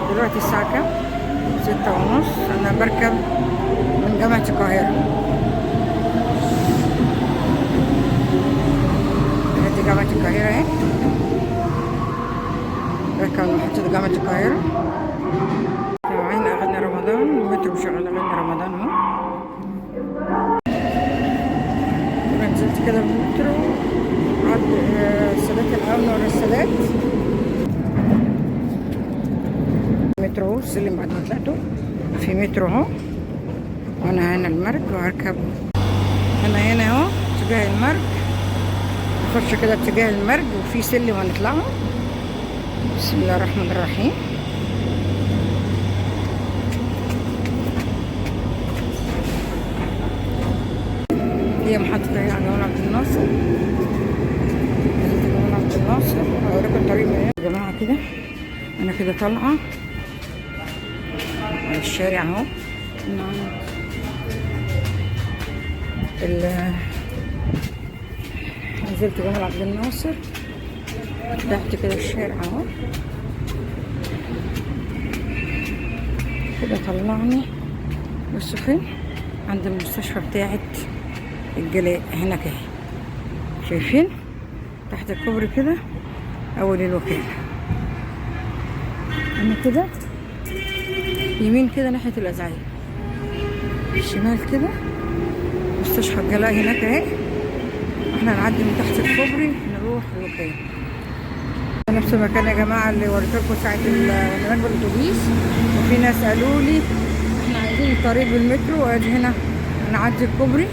دلوقتي الساعة كام؟ 6:30. أنا بركب من جامعة القاهرة. دي جامعة القاهرة اهي. بركب من محطة جامعة القاهرة. سامعين أغاني رمضان، المترو مشغل أغاني رمضان اهو. أنا نزلت كده بالمترو عند السادات الأول ورا السادات. مترو اهو، السلم بعد ما طلعته في مترو اهو. وانا هنا المرج وهركب هنا اهو اتجاه المرج. نخش كده اتجاه المرج وفي سلم هنطلعه. بسم الله الرحمن الرحيم. هي محطة اهي على جمال عبد الناصر. جمال عبد الناصر هوريكم الطريق من هنا يا جماعة كده. انا كده طالعة على الشارع اهو. نزلت جمال عبد الناصر تحت كده الشارع اهو كده. طلعني بصوا فين؟ عند المستشفى بتاعت الجلاء هناك اهي. شايفين تحت الكوبري كده اول الوكالة. انا كده يمين كده ناحية الازعاج، الشمال كده مستشفى الجلاء هناك اهي. احنا نعدي من تحت الكوبري نروح الوكالة. نفس المكان يا جماعة اللي وريتلكوا ساعة وانا راكبة الاتوبيس، وفي ناس قالوا لي احنا عايزين الطريق بالمترو. وادي هنا نعدي الكوبري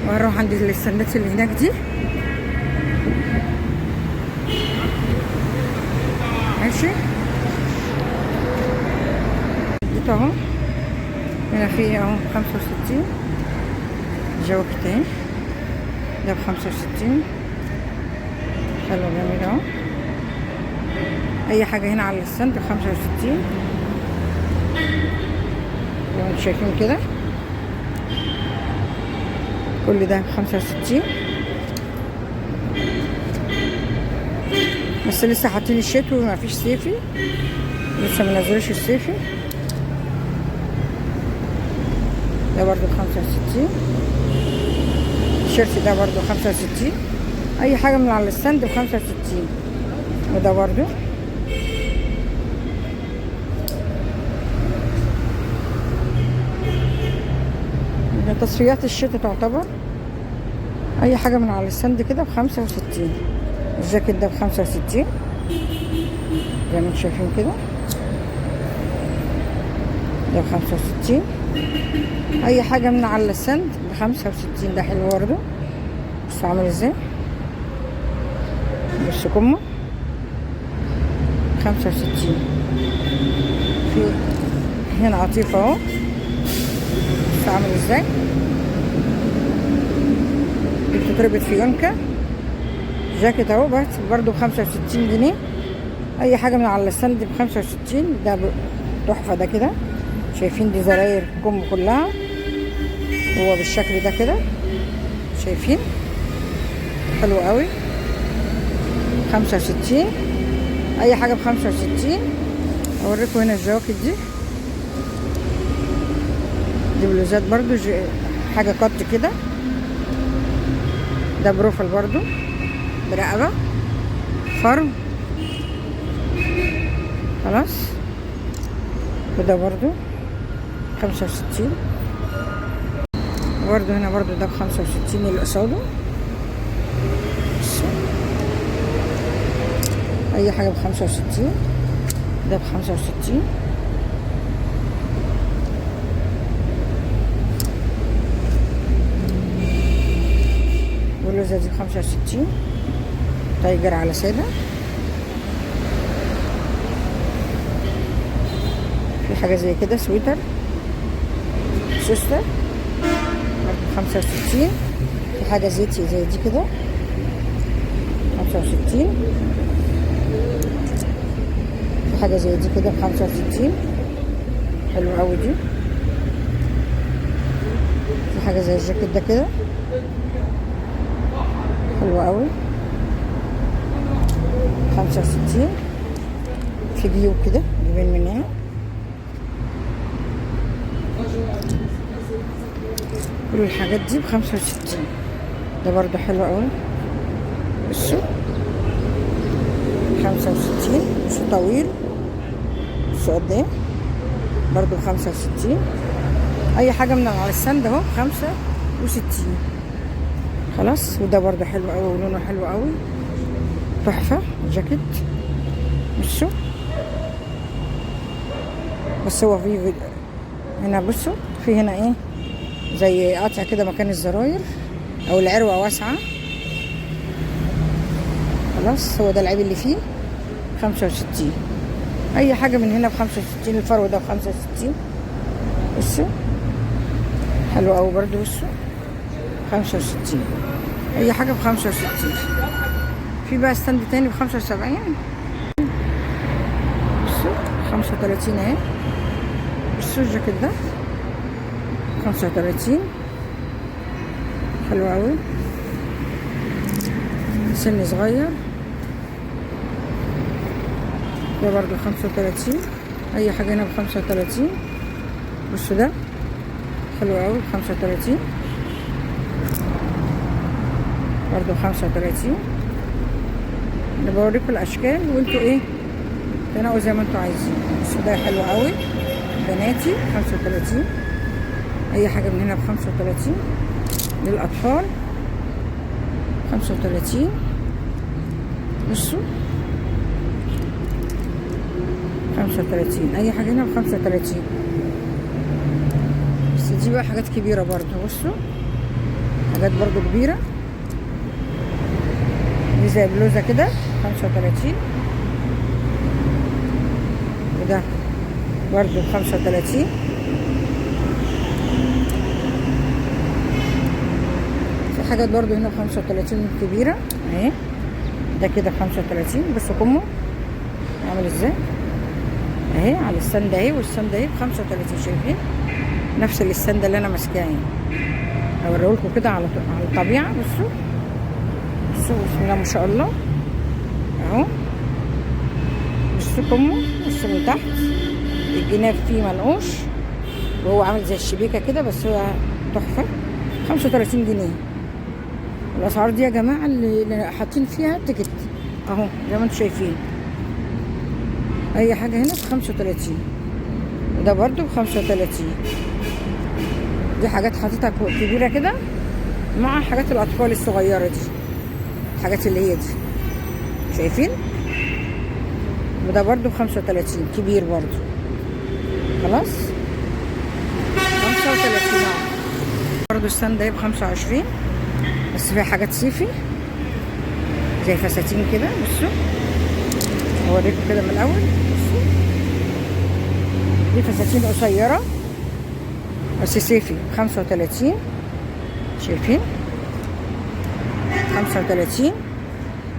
وهنروح عند الاستندات اللي هناك دي. ماشي جيت اهو. هنا في اهو 65 جواكت اهي، ده ب65. حلو جميل اهو. اي حاجة هنا على الستاند ب65 زي ما انتم شايفين كده. كل ده ب65. بس لسه حاطين الشتوي مفيش صيفي، لسه منزلوش الصيفي. ده برضو ب65. الشيرت ده برضو 65. اي حاجة من على الستاند ب65. وده برضو تصفيات الشتاء تعتبر. اي حاجة من على الستاند كده ب65. الجاكيت ده ب65 زي ما انتم شايفين كده. ده ب65. اي حاجة من على الستاند ب65. ده حلو برضه. بصوا عامل ازاي، بص كمه 65. في هنا عطيفة اهو، بص عامل ازاي. دي بتتربط في يونكا. جاكيت اهو بس برضه ب65 جنيه. اي حاجة من على الستاند ب65. ده تحفة ده كده. شايفين دي زراير كم كلها، هو بالشكل ده كده. شايفين حلو قوي. 65. اي حاجة ب65. اوريكم هنا الجواكت دي بلوزات برضو حاجة قط كده. ده بروفل برضو برقبة فرو خلاص. وده برضو 65 برضو. هنا برضو ده ب65 اللي قصاده. اي حاجة ب65. ده ب65. واللوزة دي ب65. تايجر على سادة. في حاجة زي كده سويتر سوستر برضه 65. في حاجة زيتي زي دي كده 65. في حاجة زي دي كده ب65. حلو قوي دي. في حاجة زي الجاكيت ده كده حلو قوي 65. في جيوب كده جيبين من هنا. كل الحاجات دي ب65. ده برضو حلو قوي. بصوا 65. مش طويل، بصوا قد ايه، برضو ب65. اي حاجه من على السند اهو 65. خلاص. وده برضو حلو قوي ولونه حلو قوي، تحفه. جاكيت بصوا، بس هو في هنا، بصوا في هنا ايه زي قطع كده مكان الزراير، او العروه واسعه. خلاص. هو ده العيب اللي فيه 65. اي حاجه من هنا ب65. الفرو ده ب65. بصوا حلو قوي برضو. بصوا 65. اي حاجه ب65. في بقى ستاند تاني ب75. بصوا 35 اهي. بصوا الجاكيت ده 35. حلو قوي، سن صغير. ده برضو 35. اي حاجه هنا ب35. بصوا ده حلو قوي 35. برضو 35. انا بوريكم الاشكال وانتوا ايه تنقوا زي ما انتوا عايزين. بصوا ده حلو قوي بناتي 35. اي حاجه من هنا ب35. للاطفال 35. بصوا 35. اي حاجه هنا ب35. بس دي بقى حاجات كبيره برضو. بصوا حاجات برضو كبيره، دي زي بلوزه كده 35. وده برضو 35. في حاجات برضو هنا 35 كبيره اهي. ده كده 35. بس كمه عامل ازاي اهي على الستاند اهي، والستاند اهي ب35. شايفين نفس الستاند اللي انا ماسكاه اهي. اوريهولكم كده على الطبيعه. بصوا بصوا بسم الله ما شاء الله اهو. بصوا كمه، بصوا من تحت الجناب فيه منقوش، وهو عامل زي الشبيكه كده، بس هو تحفه. 35 جنيه. الاسعار دي يا جماعه اللي حاطين فيها تيكت اهو زي ما انتم شايفين. اي حاجه هنا ب35. وده برضو ب35. دي حاجات حاططها كبيره كده مع حاجات الاطفال الصغيره دي، الحاجات اللي هي دي شايفين. وده برضو ب35 كبير برضو. خلاص 35. برضو الستاند ده ب25. بس فيها حاجات صيفي زي فساتين كده. بصوا هوريكم كده من الاول. بصوا دي فساتين قصيره بس صيفي 35. شايفين 35.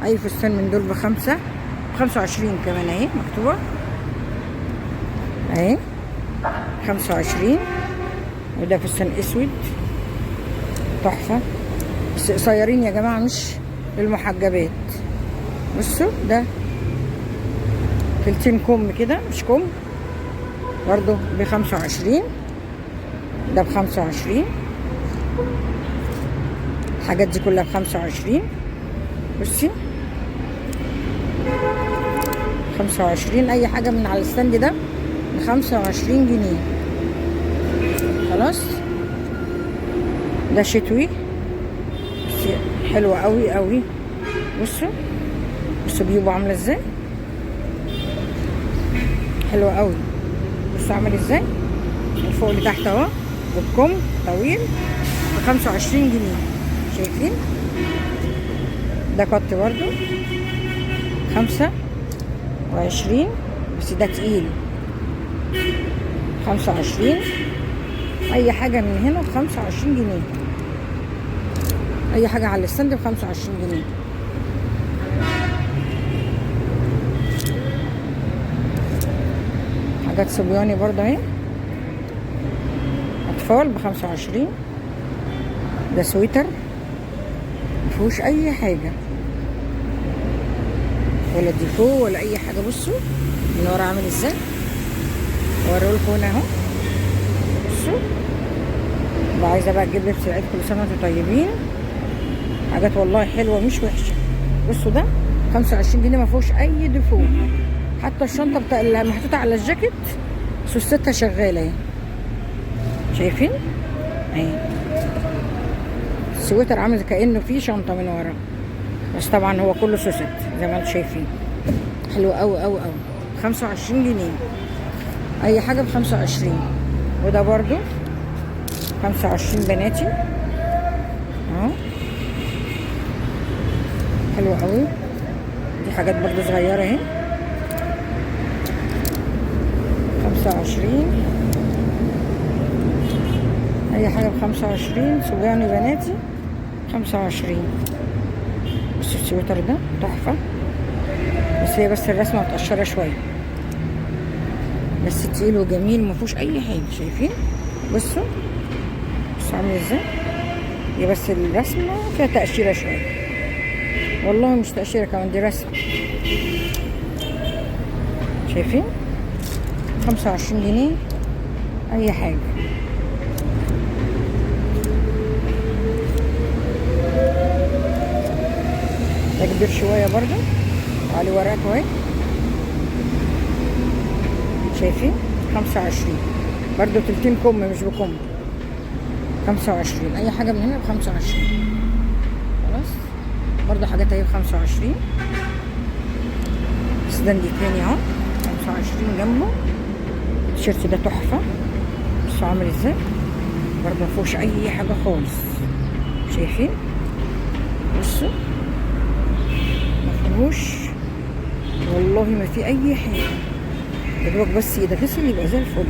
اي فستان من دول ب25 كمان اهي مكتوبه اهي 25. وده فستان اسود تحفه، بس قصيرين يا جماعه مش للمحجبات. بصوا ده تلتين كم كده مش كم، برضو ب25. ده ب25. الحاجات دي كلها ب25. بصي 25. اي حاجه من على الستاند ده ب25 جنيه. خلاص. ده شتوي بس حلوه قوي قوي. بصوا بصوا جيوبه عامله ازاي، حلوه قوي. بصوا عامل ازاي من فوق لتحت اهو، بالكم طويل ب25 جنيه. شايفين ده قط برضو 25. بس ده تقيل 25. اي حاجه من هنا ب25 جنيه. اي حاجه على الستاند ب25 جنيه. حاجات صبياني برضه اهي، اطفال ب25. ده سويتر مفيهوش اي حاجه ولا ديفو ولا اي حاجه. بصوا من ورا عامل ازاي اوريهولكوا هنا اهو. بصوا اللي عايزه بقى تجيب لبس العيد كل سنه وانتم طيبين. حاجات والله حلوه مش وحشه. بصوا ده 25 جنيه ما فيهوش اي ديفو. حتى الشنطه بتاع اللي محطوطه على الجاكيت سوستها شغاله اهي. شايفين اهي. السويتر عامل كانه فيه شنطه من ورا، بس طبعا هو كله سوست زي ما انتم شايفين. حلو قوي قوي قوي. 25 جنيه اي حاجه ب 25. وده برضو 25 بناتي اهو. حلو قوي. دي حاجات برضو صغيره اهي 25. اي حاجه ب 25. صبياني بناتي 25. بصوا السويتر ده تحفه، بس هي بس الرسمه متقشره شويه، بس تقيل وجميل مفيهوش اي حاجه. شايفين؟ بصوا عامل ازاي. هي بس الرسمه فيها تقشيره شويه، والله مش تقشيره كمان، دي رسمه. شايفين؟ 25 جنيه اي حاجه. ده كبير شويه برضو عليه ورقته اهي. شايفين؟ 25 برضو تلتين كم مش بكم. 25 اي حاجه من هنا ب 25. خلاص برضو حاجات اهي ب 25. سدندي تاني اهو 25 جنبه. التيشيرت ده تحفه. بصوا عامل ازاي، برضو مفيهوش اي حاجه خالص. شايفين؟ بصوا مفيهوش والله ما في اي حاجه، يدوبك بس يتغسل يبقى زي الفل.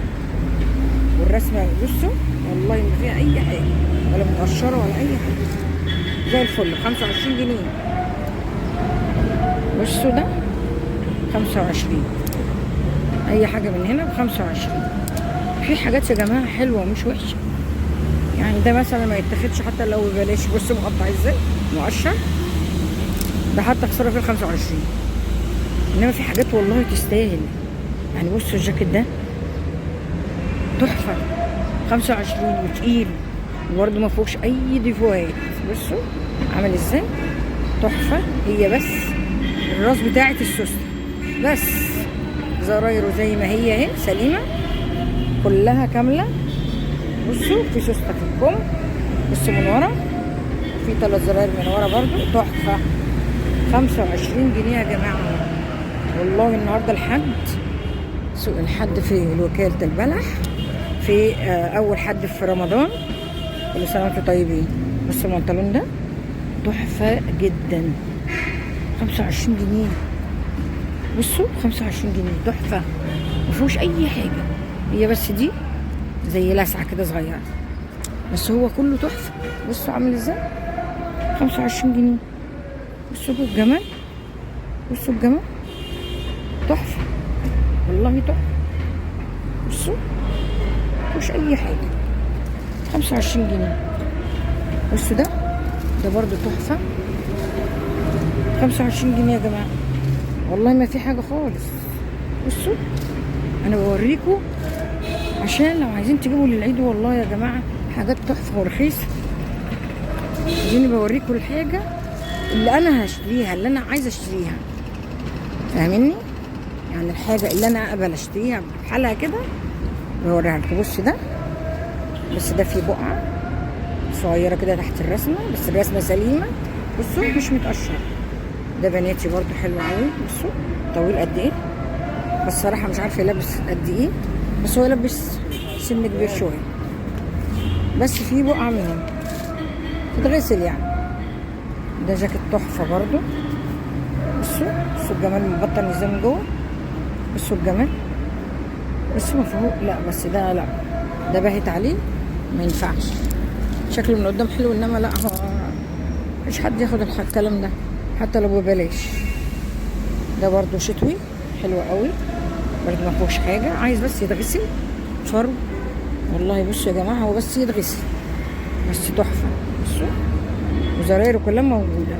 والرسمه بصوا والله ما فيها اي حاجه، ولا متقشره ولا اي حاجه، زي الفل. 25 جنيه. بصوا ده 25 اي حاجه من هنا ب 25. في حاجات يا جماعه حلوه مش وحشه، يعني ده مثلا ما يتاخدش حتى لو ببلاش. بصوا مقطع ازاي مقشر، ده حتى خساره فيه 25. انما في حاجات والله تستاهل. يعني بصوا الجاكيت ده تحفه 25 وتقيل، وبرده ما فيهوش اي ديفوهات. بصوا عامل ازاي تحفه. هي بس الراس بتاعت السوسته بس، زرايره زي ما هي اهي سليمه كلها كامله. بصوا في سوسته في الكم، بصوا من ورا في 3 زراير من ورا برده تحفه. 25 جنيه يا جماعه. والله النهارده الحد، سوق الحد في وكاله البلح، في اول حد في رمضان. كل سنه وانتم طيبين. بصوا البنطلون ده تحفه جدا 25 جنيه. بصوا 25 جنيه تحفه مفيهوش اي حاجه، هي بس دي زي لسعه كده صغيره، بس هو كله تحفه. بصوا عامل ازاي 25 جنيه. بصوا الجمال، بصوا الجمال تحفه والله تحفه. بصوا مفيهوش اي حاجه 25 جنيه. بصوا ده برضو تحفه 25 جنيه يا جماعه. والله ما في حاجه خالص. بصوا انا بوريكم عشان لو عايزين تجيبوا للعيد والله يا جماعه حاجات تحفه ورخيصه. اديني بوريكم الحاجه اللي انا هشتريها، اللي انا عايزه اشتريها، فاهميني؟ يعني الحاجه اللي انا اقبل اشتريها بحالها كده بوريها لكم. بص ده، بس ده فيه بقعه صغيره كده تحت الرسمه، بس الرسمه سليمه. بصوا مش متقشر. ده بناتي برضو حلو قوي. بصوا طويل قد ايه، بس صراحه مش عارفه يلبس قد ايه، بس هو يلبس سن كبير شويه، بس فيه بقعه منهم تتغسل يعني. ده جاكيت تحفه برضو. بصوا الجمال مبطن ازاي من جوه. بصوا الجمال، بس ما فيهوش لا، بس ده لا، ده باهت عليه ما ينفعش. شكله من قدام حلو، انما لا، هو مش حد ياخد الكلام ده حتى لو ببلاش. ده برضو شتوي حلو قوي برضو ما فيهوش حاجه، عايز بس يتغسل فرو والله. بصوا يا جماعه هو بس يتغسل بس تحفه. بصوا وزرايره كلها موجوده.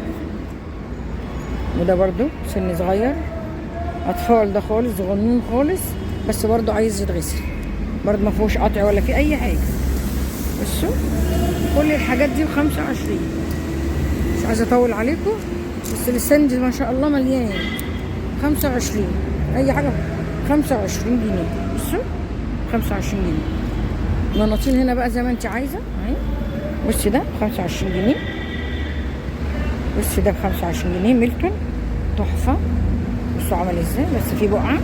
وده برضو سن صغير اطفال، ده خالص صغنون خالص بس برضو عايز يتغسل، برضو ما فيهوش قطع ولا في اي حاجه. بصوا كل الحاجات دي ب25. مش عايزه اطول عليكم، بس الستاند ما شاء الله مليان. 25 اي حاجه 25 جنيه. بصوا 25 جنيه. مناطيل هنا بقى زي ما انت عايزه اهي. بصي ده ب 25 جنيه. بصي ده ب 25 جنيه ميلتون تحفه. بصوا عمل ازاي، بس في بقعه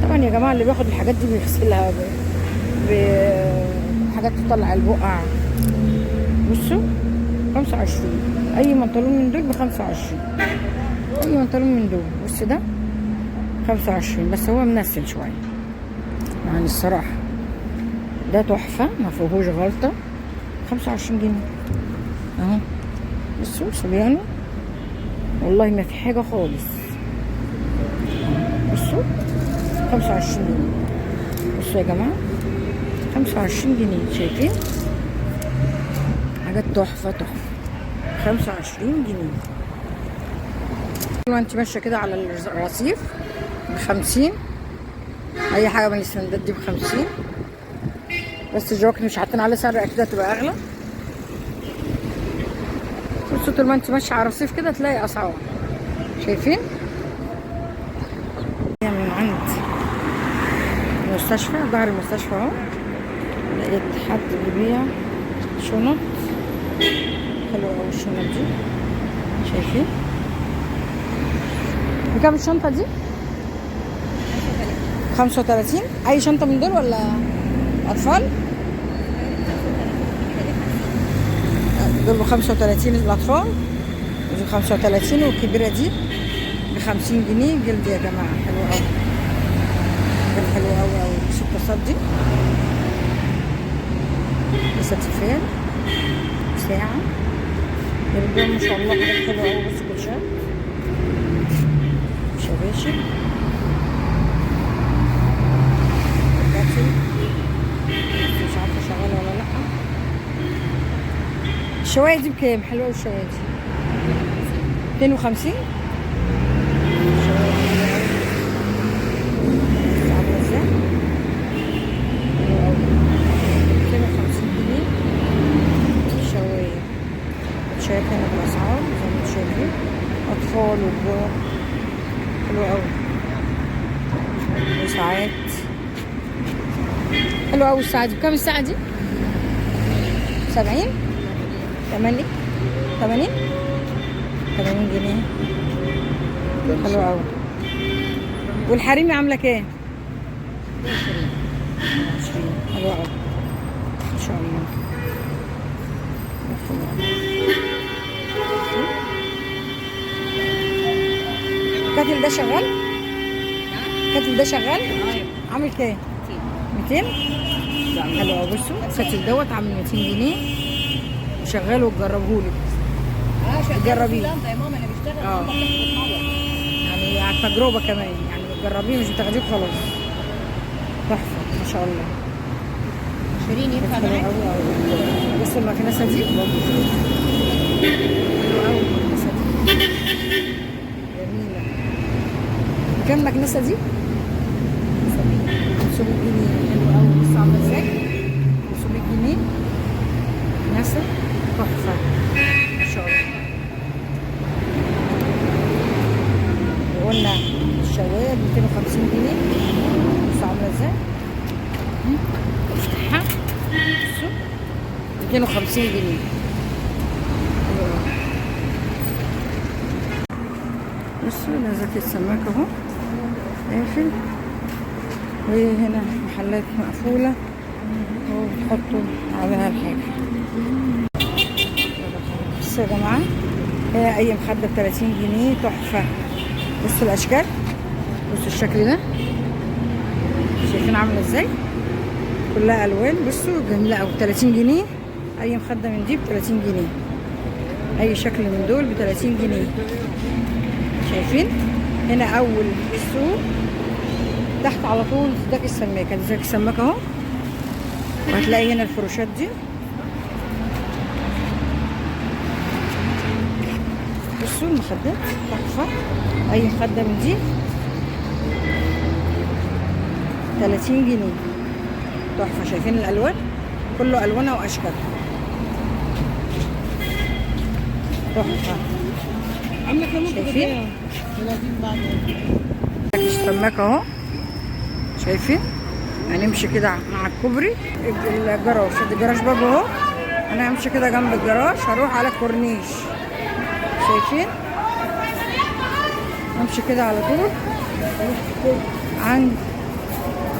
طبعا يا جماعه. اللي بياخد الحاجات دي بيغسلها بحاجات تطلع البقع. بصوا 25. اي بنطلون من دول ب 25. اي بنطلون من دول. بص ده 25 بس هو منسل شويه يعني الصراحه. ده تحفه ما فيهوش غلطه. 25 جنيه اهو. بصوا صبياني والله ما في حاجه خالص. بصوا 25 جنيه. بصوا يا جماعه 25 جنيه. شايفين حاجات تحفه تحفه. 25 جنيه. وانت ماشيه كده على الرصيف ب50. اي حاجه من السندات دي ب50. بس الجواكت مش حاطين عليه سعر، اكيد هتبقى اغلى. بصوا طول ما انت ماشيه على الرصيف كده تلاقي اسعار. شايفين من عند المستشفى، ظهر المستشفى اهو، لقيت حد بيبيع شنط حلوه قوي. الشنط دي شايفين بكام الشنطه دي؟ 35. اي شنطه من دول ولا اطفال؟ دول ب 35 الاطفال، ودي 35، والكبيره دي ب 50 جنيه. جلد يا جماعه حلو قوي، جلد حلو قوي قوي. بصوا التصاد دي ستيفان ساعه جلدهم ما شاء الله حاجات حلوه قوي. بصوا كوتشات شباشب مش عارفه شغاله ولا لا. الشوايه دي بكام؟ حلوه قوي الشوايه دي 52. الشوايه دي عامله ازاي؟ 52 جنيه الشوايه. شايف هنا بالاسعار زي ما انتم شايفين، اطفال وكبار حلوه قوي. وساعات حلوه قوي. الساعه دي بكام؟ الساعه دي 70 80 80 جنيه. حلوه قوي. والحريمي عامله كام؟ 20. حلوه قوي ان شاء الله. الكاتل ده شغال؟ الكاتل ده شغال؟ عامل كام؟ 200. حلو قوي. بصوا الكاتل دوت عامل 200 جنيه وشغال وتجربهولك. تجربيه يعني على التجربه كمان، يعني تجربيه مش بتاخديه خلاص. تحفه ما شاء الله. شيرين ينفع معاك؟ بص المكنسه دي حلوه قوي. المكنسه دي جميله. كام المكنسه دي؟ 500 جنيه. حلوه قوي. بص عامله ازاي؟ 500 جنيه مكنسه تحفه ما شاء الله. وقلنا الشوايه 250 جنيه. بص عامله ازاي؟ افتحها. بصوا 250 جنيه. بصوا ده زيت السماك اهو قافل، وهنا محلات مقفولة وبتحطوا عليها الحاجة. بصوا يا جماعة هي اي مخدة ب30 جنيه تحفة. بصوا الاشكال، بصوا الشكل ده شايفين عاملة ازاي؟ كلها الوان. بصوا جميلة اوي. 30 جنيه اي مخدة من دي ب30 جنيه. اي شكل من دول ب30 جنيه. شايفين هنا اول السوق تحت على طول زاك السماكه. دي زاك السماكه اهو، وهتلاقي هنا الفروشات دي. بصوا المخدات تحفه. اي مخده من دي 30 جنيه. تحفة. شايفين الألوان؟ كله ألوانها وأشكالها تحفة. شايفين؟ السماك اهو، شايفين؟ هنمشي كده مع الكوبري الجراج، الجراج باب اهو. انا همشي كده جنب الجراج، هروح على الكورنيش. شايفين؟ همشي كده على طول عند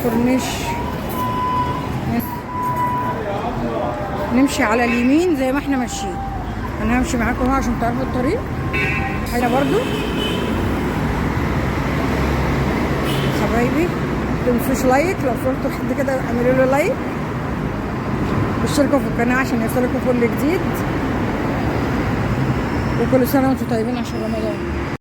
كورنيش. نمشي على اليمين زي ما احنا ماشيين. انا همشي معاكم اهو عشان تعرفوا الطريق. هنا برضو حبايبي متنسوش لايك، لو وصلتوا لحد كده اعملوا له لايك واشتركوا في القناه عشان يوصلكوا كل جديد. وكل سنه وانتم طيبين عشان رمضان.